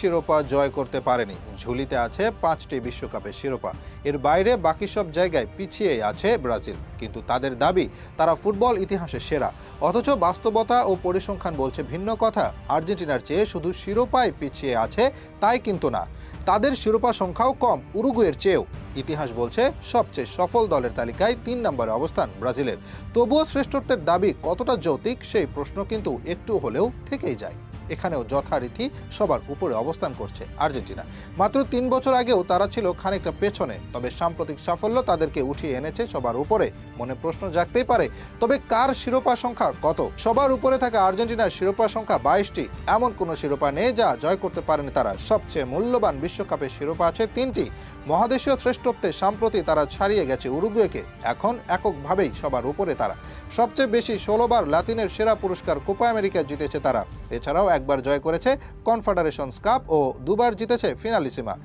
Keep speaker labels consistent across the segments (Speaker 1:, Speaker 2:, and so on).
Speaker 1: শিরোপা জয় করতে পারেনি। ঝুলিতে আছে 5টি বিশ্বকাপের শিরোপা। এর বাইরে বাকি সব জায়গায় পিছিয়ে আছে ব্রাজিল, কিন্তু তাদের দাবি তারা ফুটবল ইতিহাসে সেরা। অথচ বাস্তবতা ও পরিসংখ্যান বলছে ভিন্ন কথা। আর্জেন্টিনার চেয়ে শুধু শিরোপায় পিছিয়ে আছে তাই কিন্তু না, তাদের শিরোপা সংখ্যাও কম উরুগুয়ের চেয়েও। ইতিহাস বলছে সবচেয়ে সফল দলের তালিকায় 3 নম্বরে অবস্থান ব্রাজিলের। তবুও শ্রেষ্ঠত্বের দাবি কতটা যৌক্তিক সেই প্রশ্ন কিন্তু একটু হলেও থেকেই যায়। এখানেও যথারীতি সবার উপরে অবস্থান করছে আর্জেন্টিনা। মাত্র 3 বছর আগেও তারা ছিল খানিকটা পেছনে, তবে সাম্প্রতিক সাফল্য তাদেরকে উঠিয়ে এনেছে সবার উপরে। মনে প্রশ্ন জাগতেই পারে, তবে কার শিরোপা সংখ্যা কত? সবার উপরে থাকা আর্জেন্টিনার শিরোপা সংখ্যা 22টি। এমন কোনো শিরোপা নেই যা জয় করতে পারেনি তারা। সবচেয়ে মূল্যবান বিশ্বকাপের শিরোপা আছে 3টি। মহাদেশীয় শ্রেষ্ঠত্বে সম্প্রতি তারা ছাড়িয়ে গেছে উরুগুয়েকে। এখন এককভাবেই সবার উপরে তারা। সবচেয়ে বেশি 16 বার লাতিনের সেরা পুরস্কার কোপা আমেরিকা জিতেছে তারা। এছাড়াও একবার জয় করেছে কনফেডারেশনস কাপ ও দুবার জিতেছে ফিনালিসিমা।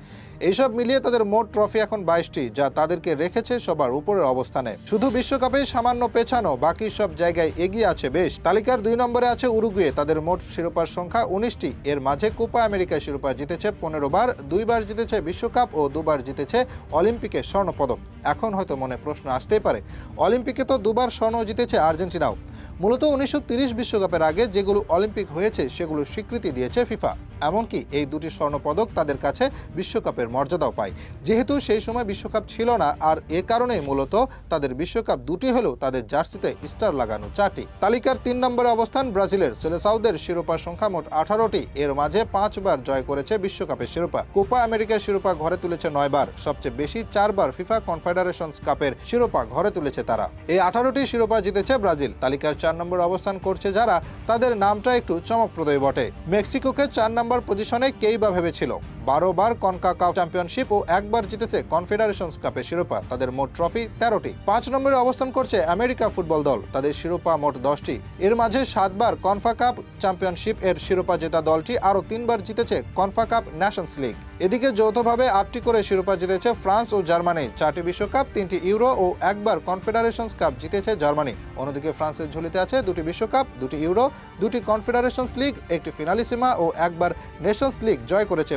Speaker 1: এইসব মিলিয়ে তাদের মোট ট্রফি এখন 22টি, যা তাদেরকে রেখেছে সবার উপরের অবস্থানে। শুধু বিশ্বকাপে সামান্য পেছানো, বাকি সব জায়গায় এগিয়ে আছে বেশ। তালিকার 2 নম্বরে আছে উরুগুয়ে, তাদের মোট শিরোপার সংখ্যা 19টি। এর মাঝে কোপা আমেরিকা শিরোপা জিতেছে 15 বার, 2 বার জিতেছে বিশ্বকাপ ও 2 বার জিতেছে অলিম্পিকে স্বর্ণপদক। এখন হয়তো মনে প্রশ্ন আসতেই পারে, অলিম্পিকে তো 2 বার স্বর্ণ জিতেছে আর্জেন্টিনাও। মূলত 1930 বিশ্বকাপের আগে যেগুলো অলিম্পিক হয়েছে সেগুলো স্বীকৃতি দিয়েছে ফিফা। এমনকি এই 2টি স্বর্ণপদক তাদের কাছে বিশ্বকাপের মর্যাদাও পায়। যেহেতু সেই সময় বিশ্বকাপ ছিল না, আর এ কারণেই মূলত তাদের বিশ্বকাপ 2টি হলেও তাদের জার্সিতে স্টার লাগানো 4টি। তালিকার 3 নম্বরে অবস্থান ব্রাজিলের। সেলেসাওদের শিরোপার সংখ্যা মোট 18টি। এর মাঝে 5 বার জয় করেছে বিশ্বকাপের শিরোপা। কোপা আমেরিকার শিরোপা ঘরে তুলেছে 9 বার। সবচেয়ে বেশি 4 বার ফিফা কনফেডারেশনস কাপের শিরোপা ঘরে তুলেছে তারা। এই 18টি শিরোপা জিতেছে ব্রাজিল। তালিকার 4 নম্বরে অবস্থান করছে যারা, তাদের নামটা একটু চমকপ্রদই বটে। মেক্সিকোকে 4 নম্বর পজিশনে কেই বা ভেবেছিল। 12 বার কনকাকাফ চ্যাম্পিয়নশিপ ও একবার জিতেছে কনফেডারেশনস কাপের শিরোপা। তাদের মোট ট্রফি 13টি। 5 নম্বরে অবস্থান করছে আমেরিকা ফুটবল দল। তাদের শিরোপা মোট 10টি। এর মাঝে 7 বার কনফাকাপ চ্যাম্পিয়নশিপ এর শিরোপা জেতা দলটি আরও 3 বার জিতেছে কনফাকাপ ন্যাশনস লিগ। এদিকে যৌথভাবে 8টি করে শিরোপা জিতেছে ফ্রান্স ও জার্মানি। 4টি বিশ্বকাপ, 3টি ইউরো ও একবার কনফেডারেশনস কাপ জিতেছে জার্মানি। অন্যদিকে ফ্রান্সের ঝুলিতে আছে 2টি বিশ্বকাপ, 2টি ইউরো, 2টি কনফেডারেশনস লিগ, একটি ফিনালিসিমা ও একবার নেশনস লিগ জয় করেছে